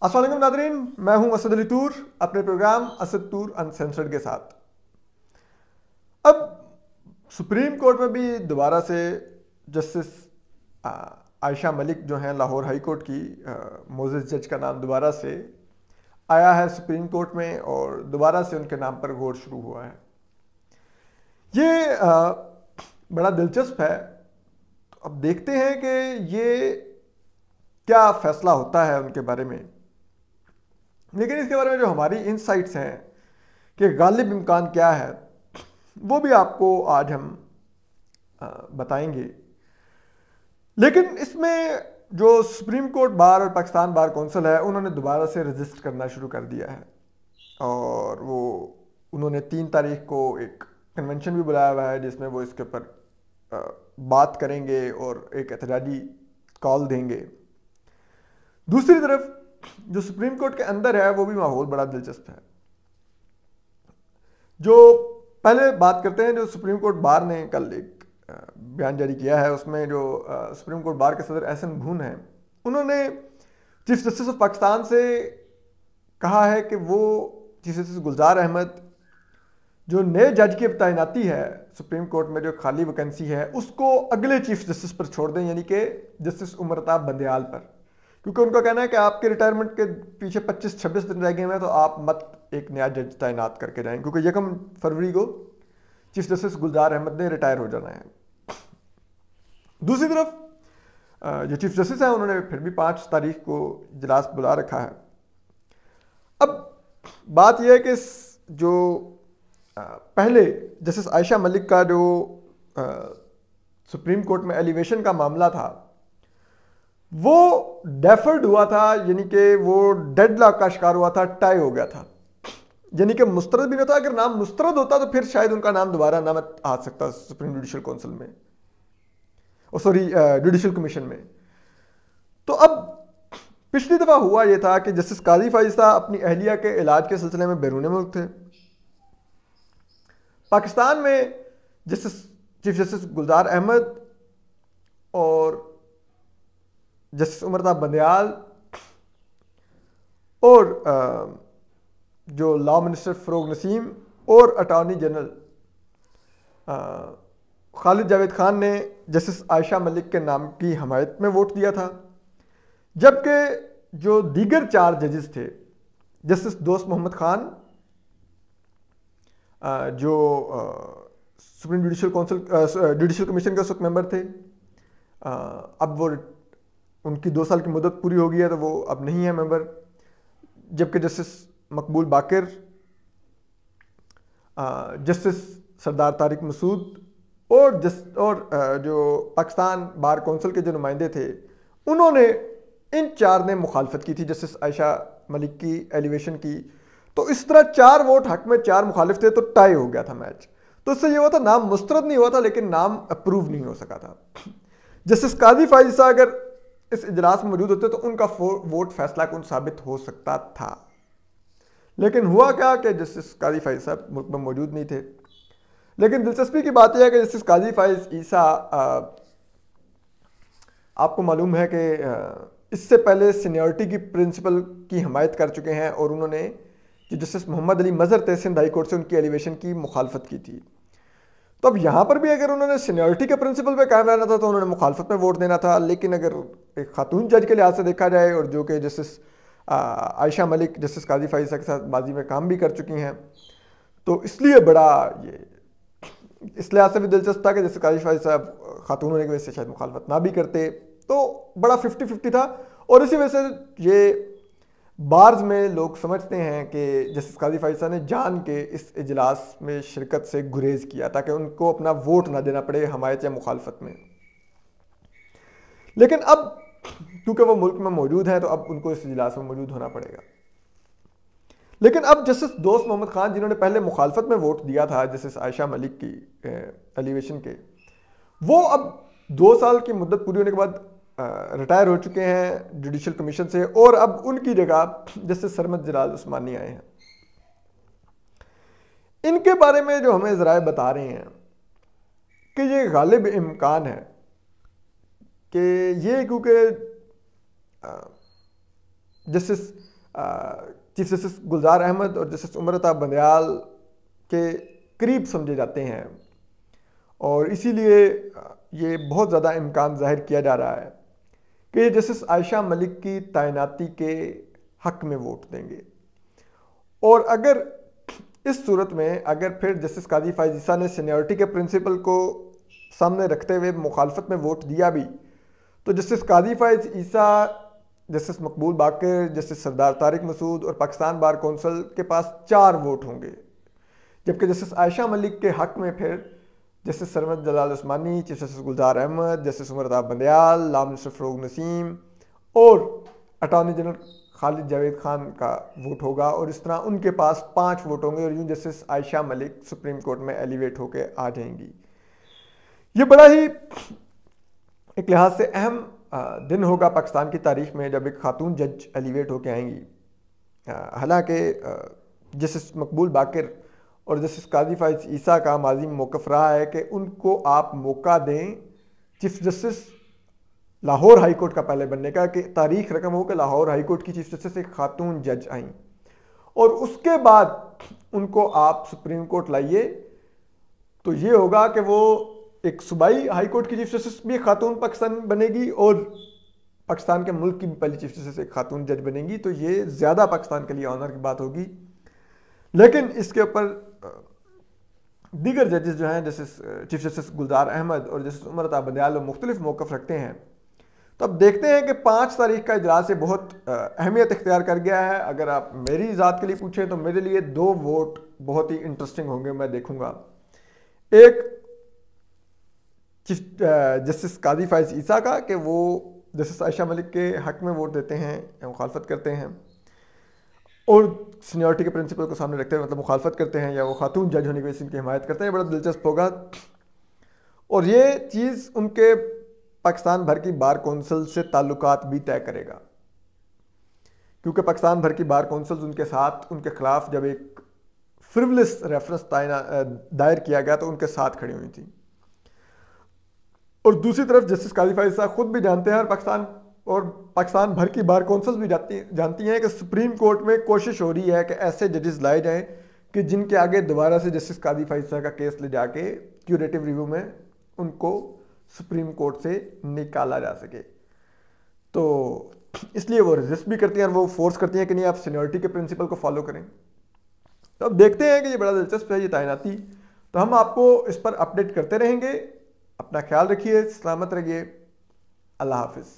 अस्सलाम वालेकुम नादरीन, मैं हूं असद अली तूर अपने प्रोग्राम असद तूर अनसेंसर्ड के साथ। अब सुप्रीम कोर्ट में भी दोबारा से जस्टिस आयशा मलिक जो हैं लाहौर हाई कोर्ट की मोजिस जज का नाम दोबारा से आया है सुप्रीम कोर्ट में और दोबारा से उनके नाम पर गौर शुरू हुआ है। ये बड़ा दिलचस्प है। तो अब देखते हैं कि ये क्या फैसला होता है उनके बारे में। लेकिन इसके बारे में जो हमारी इनसाइट्स हैं कि गालिब इम्कान क्या है वो भी आपको आज हम बताएंगे। लेकिन इसमें जो सुप्रीम कोर्ट बार और पाकिस्तान बार कौंसिल है उन्होंने दोबारा से रजिस्ट करना शुरू कर दिया है और वो उन्होंने 3 तारीख को एक कन्वेंशन भी बुलाया हुआ है जिसमें वो इसके ऊपर बात करेंगे और एक एहतजाजी कॉल देंगे। दूसरी तरफ जो सुप्रीम कोर्ट के अंदर है वो भी माहौल बड़ा दिलचस्प है। जो पहले बात करते हैं, जो सुप्रीम कोर्ट बार ने कल एक बयान जारी किया है उसमें जो सुप्रीम कोर्ट बार के सदर एहसन भून हैं उन्होंने चीफ जस्टिस ऑफ पाकिस्तान से कहा है कि वो चीफ जस्टिस गुलजार अहमद जो नए जज की तैनाती है सुप्रीम कोर्ट में, जो खाली वैकेंसी है उसको अगले चीफ जस्टिस पर छोड़ दें, यानी कि जस्टिस उमरताब बंदयाल पर। क्योंकि उनका कहना है कि आपके रिटायरमेंट के पीछे 25-26 दिन रह गए हैं तो आप मत एक नया जज तैनात करके जाएं, क्योंकि 1 फरवरी को चीफ जस्टिस गुलजार अहमद ने रिटायर हो जाना है। दूसरी तरफ जो चीफ जस्टिस हैं उन्होंने फिर भी 5 तारीख को इजलास बुला रखा है। अब बात यह है कि जो पहले जस्टिस आयशा मलिक का जो सुप्रीम कोर्ट में एलिवेशन का मामला था वो डेफर्ड हुआ था, यानी कि वो डेडलॉक का शिकार हुआ था, टाई हो गया था, यानी कि मुस्तरद भी नहीं था। अगर नाम मुस्तरद होता तो फिर शायद उनका नाम दोबारा ना आ सकता सुप्रीम जुडिशल काउंसिल में, जुडिशल कमीशन में। तो अब पिछली दफा हुआ यह था कि जस्टिस काजी फाइज़ अपनी अहलिया के इलाज के सिलसिले में बैरून मुल्क थे। पाकिस्तान में चीफ जस्टिस गुलजार अहमद और जस्टिस उमरताब बंदयाल और जो लॉ मिनिस्टर फरोग नसीम और अटॉर्नी जनरल खालिद जावेद खान ने जस्टिस आयशा मलिक के नाम की हमायत में वोट दिया था, जबकि जो दीगर 4 जजेस थे, जस्टिस दोस्त मोहम्मद खान जो supreme judicial council judicial commission के उस वक्त मेंबर थे, अब वो उनकी 2 साल की मुद्दत पूरी हो गई है तो वो अब नहीं है मेंबर, जबकि जस्टिस मकबूल बाकिर, जस्टिस सरदार तारिक मसूद और जो पाकिस्तान बार कौंसिल के जो नुमाइंदे थे उन्होंने इन 4 ने मुखालफत की थी जस्टिस आयशा मलिक की एलिवेशन की। तो इस तरह 4 वोट हक में 4 मुखालिफ थे तो टाई हो गया था मैच। तो इससे ये हुआ था नाम मुस्तरद नहीं हुआ था लेकिन नाम अप्रूव नहीं हो सका था। जस्टिस काजी फाइज़ अगर इस इजलास में मौजूद होते तो उनका वोट फैसला कुन साबित हो सकता था, लेकिन हुआ क्या कि जस्टिस काजी फाइज़ साहब मुल्क में मौजूद नहीं थे। लेकिन दिलचस्पी की बात यह है कि जस्टिस काजी फाइज़ ईसा आपको मालूम है कि इससे पहले सीनियरिटी की प्रिंसिपल की हमायत कर चुके हैं और उन्होंने कि जस्टिस मोहम्मद अली मजहर थे सिंध हाई कोर्ट से उनकी एलिवेशन की मुखालफत की थी। तो अब यहाँ पर भी अगर उन्होंने सीनियरिटी के प्रिंसिपल पे कायम रहना था तो उन्होंने मुखालफत में वोट देना था। लेकिन अगर एक खातून जज के लिहाज से देखा जाए और जो कि जस्टिस आयशा मलिक जस्टिस काजी फाइज़ के साथ माजी में काम भी कर चुकी हैं, तो इसलिए बड़ा ये इस लिहाज से भी दिलचस्प था कि जस्टिस काजी फाइज़ साहब खातून होने की वजह से शायद मुखालफत ना भी करते, तो बड़ा 50-50 था। और इसी वजह से ये बार्स में लोग समझते हैं कि जस्टिस काजी फाइज़ ने जान के इस इजलास में शिरकत से गुरेज किया ताकि उनको अपना वोट ना देना पड़े हमायत या मुखालफत में। लेकिन अब क्योंकि वो मुल्क में मौजूद है तो अब उनको इस इजलास में मौजूद होना पड़ेगा। लेकिन अब जस्टिस दोस्त मोहम्मद खान जिन्होंने पहले मुखालफत में वोट दिया था जस्टिस आयशा मलिक की एलिवेशन के, वो अब 2 साल की मुद्दत पूरी होने के बाद रिटायर हो चुके हैं जुडिशल कमीशन से और अब उनकी जगह जस्टिस सरमद जलाल उस्मानी आए हैं। इनके बारे में जो हमें ज़राए बता रहे हैं कि ये गालिब इम्कान है कि ये क्योंकि जस्टिस चीफ जस्टिस गुलजार अहमद और जस्टिस उमर अता बंदयाल के करीब समझे जाते हैं, और इसीलिए ये बहुत ज़्यादा इम्कान जाहिर किया जा रहा है कि जस्टिस आयशा मलिक की तैनाती के हक में वोट देंगे। और अगर इस सूरत में अगर फिर जस्टिस काजी फायज़ ईसा ने सीनियरिटी के प्रिंसिपल को सामने रखते हुए मुखालफत में वोट दिया भी, तो जस्टिस काजी फायज़ ईसा, जस्टिस मकबूल बाकर, जस्टिस सरदार तारिक मसूद और पाकिस्तान बार कौंसिल के पास 4 वोट होंगे, जबकि जस्टिस आयशा मलिक के हक में फिर जस्टिस सरमद जलाल उस्मानी, चीफ जस्टिस गुलजार Ahmad, justice Umar Ata Bandial, law minister फ़रूग Naseem और अटॉर्नी जनरल खालिद जावेद खान का वोट होगा, और इस तरह उनके पास 5 वोट होंगे, और यूँ justice Ayesha Malik supreme court में एलिवेट होकर आ जाएंगी। ये बड़ा ही एक लिहाज से अहम दिन होगा पाकिस्तान की तारीख में जब एक खातून जज एलिवेट होकर आएंगी। हालांकि जस्टिस मकबूल बाकर और जस्टिस काजी फायज़ ईसा का माजी में मौक़िफ़ रहा है कि उनको आप मौका दें chief justice Lahore high court का पहले बनने का, कि तारीख रकम हो कि लाहौर हाई कोर्ट की चीफ जस्टिस एक खातून जज आई, और उसके बाद उनको आप सुप्रीम कोर्ट लाइए, तो ये होगा कि वो एक सूबाई हाई कोर्ट की चीफ जस्टिस भी एक खातून पाकिस्तान बनेगी और पाकिस्तान के मुल्क की भी पहली चीफ जस्टिस एक खातून जज बनेगी, तो ये ज़्यादा पाकिस्तान के लिए ऑनर की बात होगी। लेकिन इसके ऊपर दीगर जजेस जो हैं, जैसे चीफ जस्टिस गुलजार अहमद और जस्टिस उमर अता बंदयाल, मुख्तलिफ मौक़िफ़ रखते हैं। तो अब देखते हैं कि 5 तारीख का इजलास से बहुत अहमियत इख्तियार कर गया है। अगर आप मेरी ज़ात के लिए पूछें तो मेरे लिए 2 वोट बहुत ही इंटरेस्टिंग होंगे, मैं देखूंगा। एक चीफ जस्टिस काजी फायज़ ईसा का कि वो जस्टिस आयशा मलिक के हक में वोट देते हैं या मुखालफत करते हैं, और सीनियरिटी के प्रिंसिपल को सामने रखते हैं, मतलब मुखालफत करते हैं, या वो खातून जज होने की वजह से इनकी हिमायत करते हैं। बड़ा दिलचस्प होगा, और ये चीज़ उनके पाकिस्तान भर की बार कौंसिल से ताल्लुकात भी तय करेगा, क्योंकि पाकिस्तान भर की बार कौंसिल उनके साथ, उनके खिलाफ जब एक फ्रिवलेस रेफरेंस दायर किया गया तो उनके साथ खड़ी हुई थी। और दूसरी तरफ जस्टिस काजी फायज़ साहब खुद भी जानते हैं, और पाकिस्तान भर की बार कौंसिल भी जानती हैं कि सुप्रीम कोर्ट में कोशिश हो रही है कि ऐसे जजेस लाए जाएं कि जिनके आगे दोबारा से जस्टिस काजी फायज़ साहब का केस ले जाके क्यूरेटिव रिव्यू में उनको सुप्रीम कोर्ट से निकाला जा सके। तो इसलिए वो रेजिस्ट भी करती हैं और वो फोर्स करती हैं कि नहीं, आप सीनियरिटी के प्रिंसिपल को फॉलो करें। तो अब देखते हैं कि ये बड़ा दिलचस्प है ये तैनाती, तो हम आपको इस पर अपडेट करते रहेंगे। अपना ख्याल रखिए, सलामत रहिए, अल्लाह हाफिज़।